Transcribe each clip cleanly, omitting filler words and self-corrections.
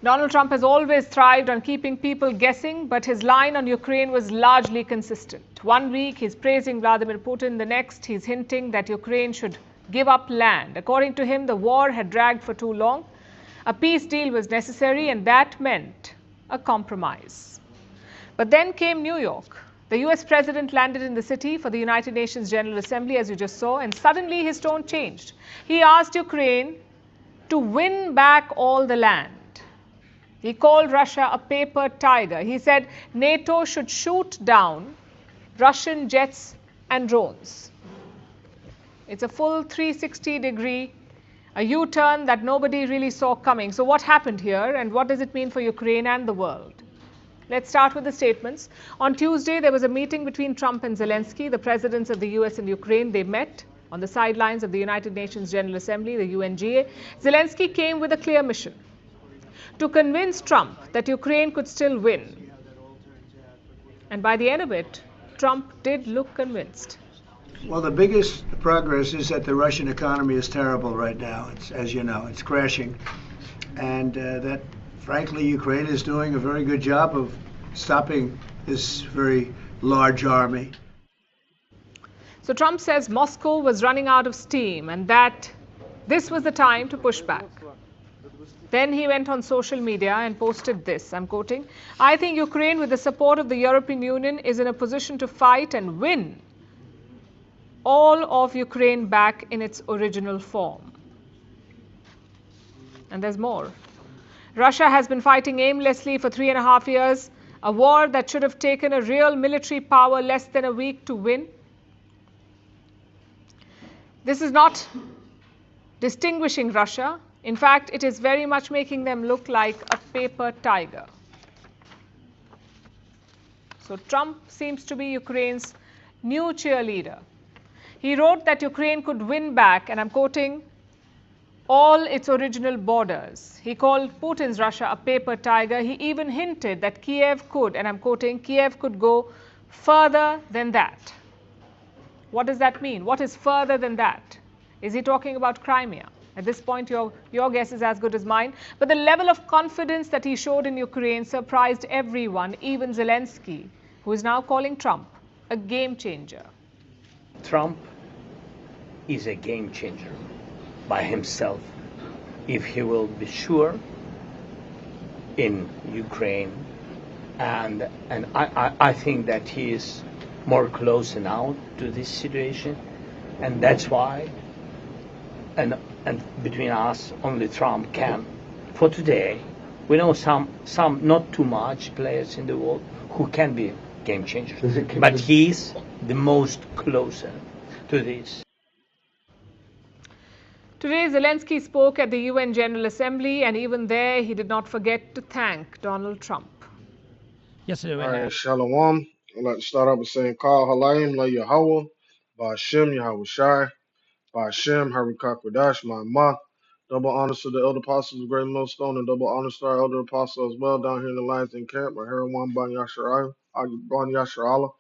Donald Trump has always thrived on keeping people guessing, but his line on Ukraine was largely consistent. One week he's praising Vladimir Putin, the next he's hinting that Ukraine should give up land. According to him, the war had dragged for too long. A peace deal was necessary, and that meant a compromise. But then came New York. The US president landed in the city for the United Nations General Assembly, as you just saw, and suddenly his tone changed. He asked Ukraine to win back all the land. He called Russia a paper tiger. He said NATO should shoot down Russian jets and drones. It's a full 360-degree, a U-turn that nobody really saw coming. So what happened here, and what does it mean for Ukraine and the world? Let's start with the statements. On Tuesday, there was a meeting between Trump and Zelensky, the presidents of the US and Ukraine. They met on the sidelines of the United Nations General Assembly, the UNGA. Zelensky came with a clear mission: to convince Trump that Ukraine could still win. And by the end of it, Trump did look convinced. Well, the biggest progress is that the Russian economy is terrible right now. It's, as you know, it's crashing. And that, frankly, Ukraine is doing a very good job of stopping this very large army. So Trump says Moscow was running out of steam and that this was the time to push back. Then he went on social media and posted this, I'm quoting, "I think Ukraine, with the support of the European Union, is in a position to fight and win all of Ukraine back in its original form." And there's more. Russia has been fighting aimlessly for 3.5 years, a war that should have taken a real military power less than a week to win. This is not distinguishing Russia. In fact, it is very much making them look like a paper tiger. So Trump seems to be Ukraine's new cheerleader. He wrote that Ukraine could win back, and I'm quoting, all its original borders. He called Putin's Russia a paper tiger. He even hinted that Kiev could, and I'm quoting, Kiev could go further than that. What does that mean? What is further than that? Is he talking about Crimea? At this point, your guess is as good as mine. But the level of confidence that he showed in Ukraine surprised everyone, even Zelensky, who is now calling Trump a game changer. Trump is a game changer by himself if he will be sure in Ukraine. And I think that he is more close now to this situation. And that's why, and between us, only Trump can. For today, we know some not too much players in the world who can be game changers, but he's the most closer to this. Today, Zelensky spoke at the UN General Assembly, and even there, he did not forget to thank Donald Trump. Yesterday, all right, Shalom. I'd like to start off with saying, Kal Halayim La Yahweh, Ba'ashem Yahweh Shai, Ba'ashem Harikak Radash, Ma'amah. Double honors to the elder apostles of Great Millstone, and double honors to our elder apostle as well down here in the Lions Den camp, Maharawan Ban Yasharala.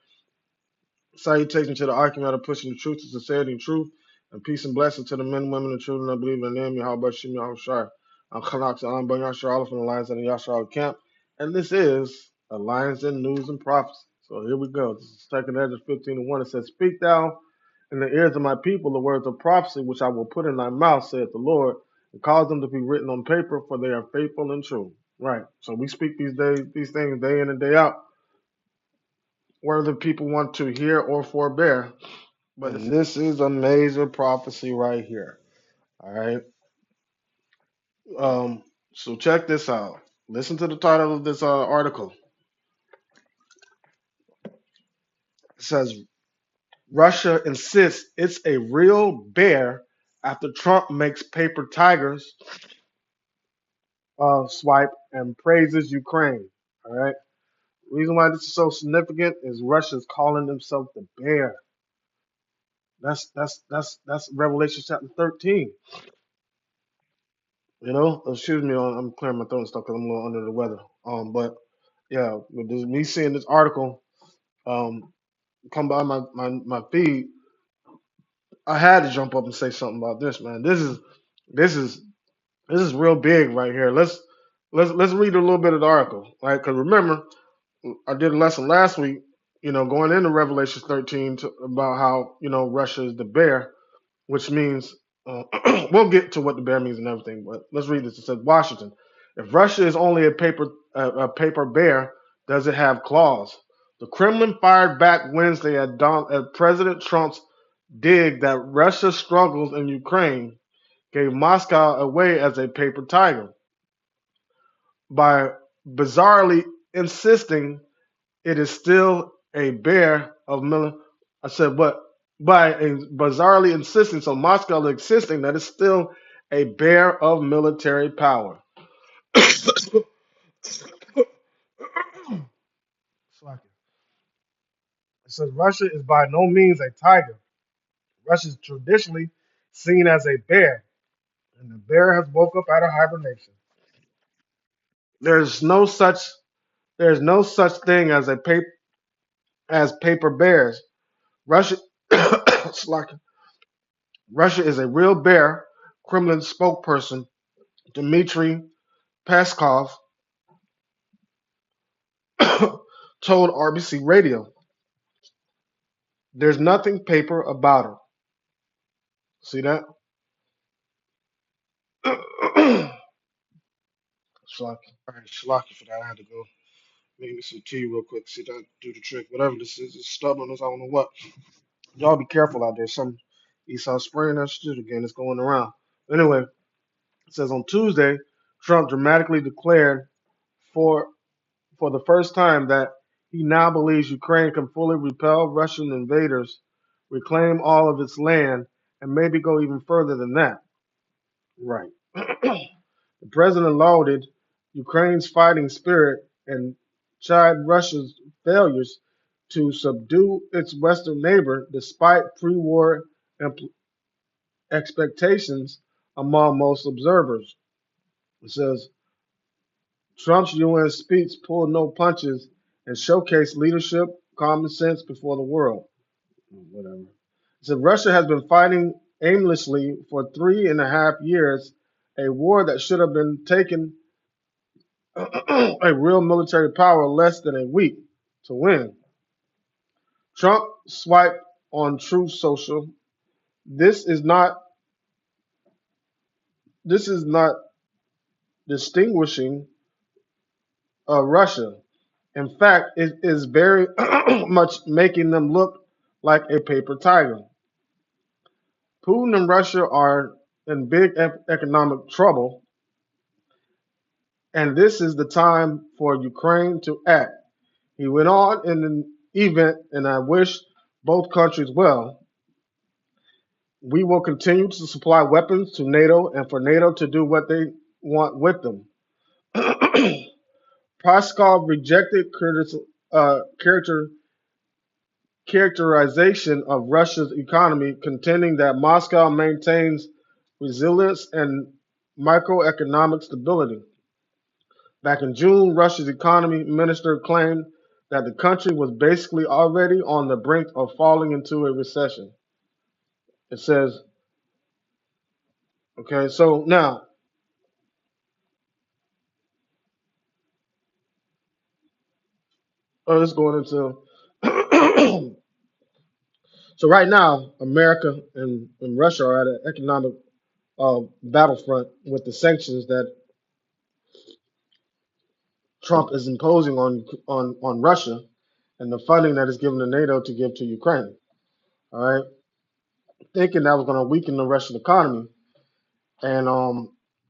Salutations to the argument of pushing the truth to sincerity and truth, and peace and blessing to the men, women, and children that believe in the name Yahweh Shem Yahweh Shai. I'm Khanak Salam Ban Yasharala from the Lions Den Yasharala camp, and this is the Lions Den News and Prophecy. So here we go. This is 2nd Ezra 15:1. It says, "Speak thou in the ears of my people the words of prophecy, which I will put in thy mouth, saith the Lord, and cause them to be written on paper, for they are faithful and true." Right. So we speak these things day in and day out, whether people want to hear or forbear. But this is a major prophecy right here. All right. So check this out. Listen to the title of this article. It says, Russia insists it's a real bear after Trump makes paper tigers swipe and praises Ukraine. All right. The reason why this is so significant is Russia's calling themselves the bear. That's Revelation chapter 13. You know, excuse me, I'm clearing my throat and stuff because I'm a little under the weather. But yeah, with this, me seeing this article come by my feed, I had to jump up and say something about this, man. This is real big right here. let's read a little bit of the article, right? Because remember, I did a lesson last week, going into Revelation 13 about how Russia is the bear, which means we'll get to what the bear means and everything. But let's read this. It says Washington. If Russia is only a paper bear, does it have claws? The Kremlin fired back Wednesday at President Trump's dig that Russia's struggles in Ukraine gave Moscow away as a paper tiger by bizarrely insisting it is still a bear of I said, what? By bizarrely insisting, so Moscow is insisting that it's still a bear of military power. It says Russia is by no means a tiger. Russia is traditionally seen as a bear, and the bear has woke up out of hibernation. There's no such thing as paper bears. Russia Russia is a real bear, Kremlin spokesperson Dmitry Peskov told RBC Radio. There's nothing paper about her. See that? Schlocky. All right, Schlocky for that. I had to go make me some tea real quick. See that do the trick. Whatever this is, it's stubbornness. I don't know what. Y'all be careful out there. Some Esau spraying that shit again. It's going around. Anyway, it says on Tuesday, Trump dramatically declared for the first time that he now believes Ukraine can fully repel Russian invaders, reclaim all of its land, and maybe go even further than that. Right. The president lauded Ukraine's fighting spirit and chided Russia's failures to subdue its western neighbor despite pre-war expectations among most observers. It says, Trump's UN speech pulled no punches and showcased leadership, common sense before the world. Whatever. So Russia has been fighting aimlessly for 3.5 years, a war that should have been taken a real military power less than a week to win. Trump swiped on Truth Social. This is not distinguishing Russia. In fact, it is very much making them look like a paper tiger. Putin and Russia are in big economic trouble, and this is the time for Ukraine to act. He went on in an event, and I wish both countries well. We will continue to supply weapons to NATO and for NATO to do what they want with them. Peskov rejected characterization of Russia's economy, contending that Moscow maintains resilience and microeconomic stability. Back in June, Russia's economy minister claimed that the country was basically already on the brink of falling into a recession. It says, okay, so now, let's go into, so right now, America and Russia are at an economic battlefront with the sanctions that Trump is imposing on Russia and the funding that is given to NATO to give to Ukraine. All right, thinking that was going to weaken the Russian economy and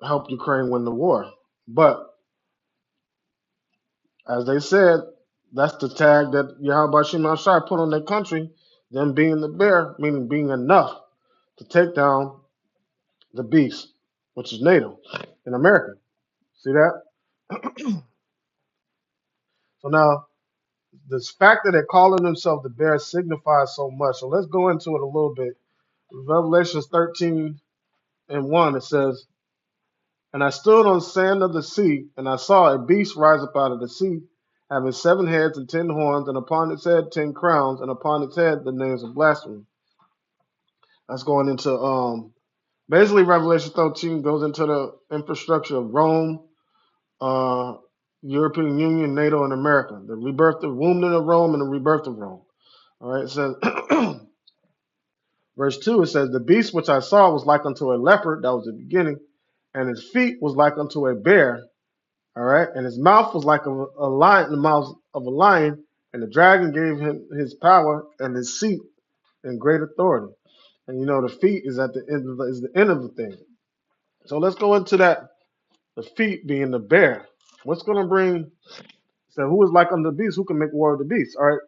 help Ukraine win the war. But as they said, that's the tag that Yahweh Shimon Shai put on their country, them being the bear, meaning being enough to take down the beast, which is NATO in America. See that? So now, this fact that they're calling themselves the bear signifies so much. So let's go into it a little bit. Revelation 13:1, it says, And I stood on the sand of the sea, and I saw a beast rise up out of the sea, having 7 heads and 10 horns, and upon its head 10 crowns, and upon its head the names of blasphemy. That's going into basically Revelation 13 goes into the infrastructure of Rome, uh, European Union, NATO, and America. The rebirth of wounding of Rome and the rebirth of Rome. All right, it says, verse 2, it says, the beast which I saw was like unto a leopard, that was the beginning, and his feet was like unto a bear, all right, and his mouth was like a lion, the mouth of a lion, and the dragon gave him his power and his seat and great authority. And you know, the feet is at the end of the end of the thing. So let's go into that. The feet being the bear. What's going to bring? So who is like unto the beast? Who can make war with the beast? All right.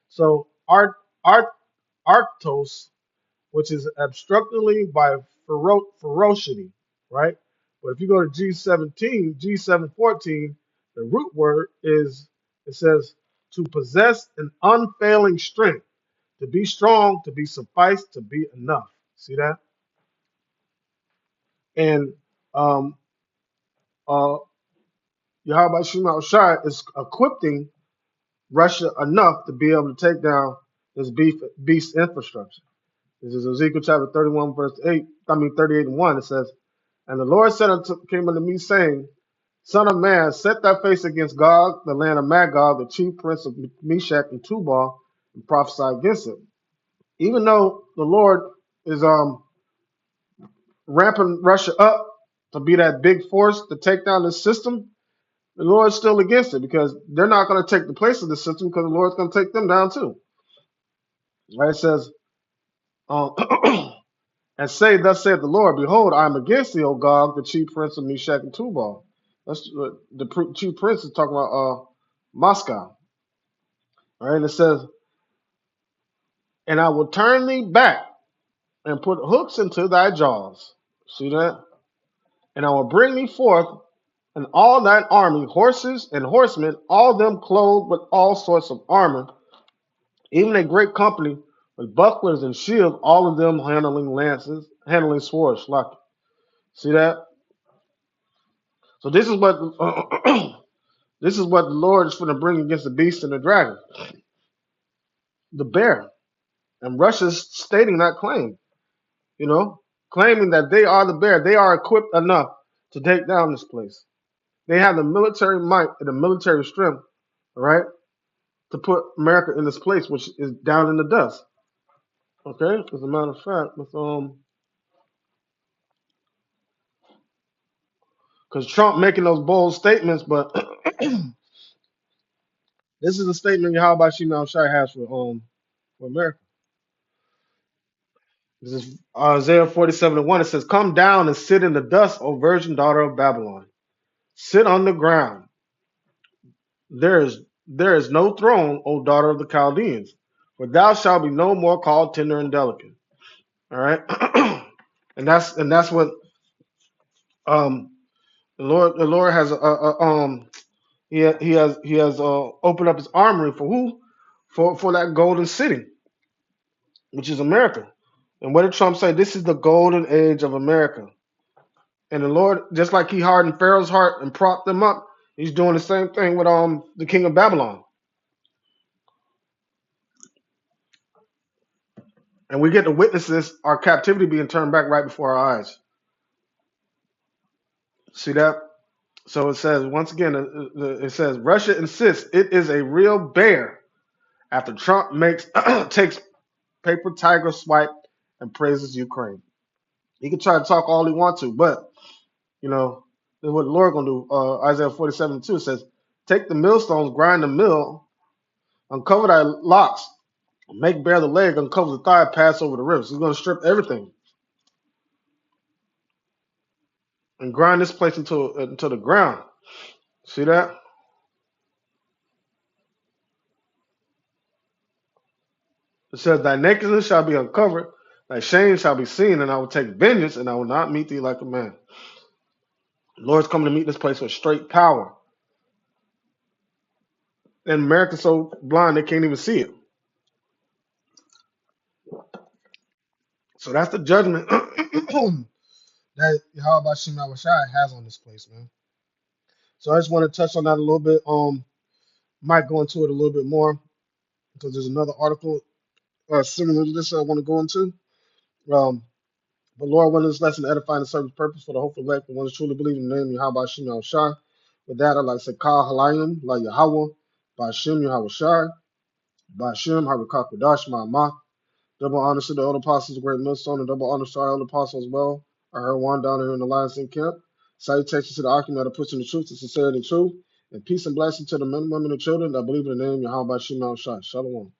So art arctos, which is abstractly by ferocity, right? But if you go to G17, G714, the root word is, it says, to possess an unfailing strength, to be strong, to be suffice, to be enough. See that? And uh, Yahweh Shema Shai is equipping Russia enough to be able to take down this beast infrastructure. This is Ezekiel chapter 31, verse 38 and 1. It says, and the Lord came unto me, saying, Son of man, set thy face against Gog, the land of Magog, the chief prince of Meshach and Tubal, and prophesy against it. Even though the Lord is ramping Russia up to be that big force to take down this system, the Lord's still against it because they're not going to take the place of the system because the Lord's going to take them down too. Right? It says, and say, thus saith the Lord, behold, I am against thee, O Gog, the chief prince of Meshach and Tubal. That's the chief prince is talking about Moscow. All right, and it says, and I will turn thee back and put hooks into thy jaws. See that? And I will bring thee forth and all thine army, horses and horsemen, all them clothed with all sorts of armor, even a great company with bucklers and shields, all of them handling lances, handling swords. Like, see that? So this is what this is what the Lord is going to bring against the beast and the dragon, the bear, and Russia's stating that claim. You know, claiming that they are the bear, they are equipped enough to take down this place. They have the military might and the military strength, all right, to put America in this place, which is down in the dust. Okay, as a matter of fact, because Trump making those bold statements, but this is a statement Yahweh Shimon Shai has for America. This is Isaiah 47:1. It says, "Come down and sit in the dust, O virgin daughter of Babylon. Sit on the ground. There is no throne, O daughter of the Chaldeans, for thou shalt be no more called tender and delicate." All right, and that's what the Lord has he has opened up his armory for who? For that golden city, which is America. And what did Trump say? This is the golden age of America. And the Lord, just like he hardened Pharaoh's heart and propped them up, he's doing the same thing with the king of Babylon. And we get to witness this, our captivity being turned back right before our eyes. See that? So it says, once again, it says, Russia insists it is a real bear after Trump takes paper tiger swipe and praises Ukraine. He can try to talk all he wants to, but, you know, this is what the Lord going to do. Isaiah 47:2 says, take the millstones, grind the mill, uncover thy locks, make bare the leg, uncover the thigh, pass over the ribs. He's going to strip everything and grind this place into the ground. See that? It says, thy nakedness shall be uncovered, thy shame shall be seen, and I will take vengeance, and I will not meet thee like a man. The Lord's coming to meet this place with straight power. And America's so blind they can't even see it. So that's the judgment that Yahweh Shema Shai has on this place, man. So I just want to touch on that a little bit. Might go into it a little bit more because there's another article similar to this I want to go into. But Lord, when this lesson edifying the service purpose for the hopeful elect, the ones truly believe in the name Yahweh Shem Yahweh Shai. With that, I'd like to say Kal Halayim, La Yahweh, Bashem Yahweh Shai, Bashem Harikak Radash Ma'amah. Double honors to the elder apostles, great millstone, and double honors to our elder apostles as well. I heard one down here in the Lions Den camp. Salutations to the Archimate that puts in the truth, the sincerity, and truth. And peace and blessing to the men, women, and children that believe in the name Yahweh Shem Yahweh Shai. Shalom.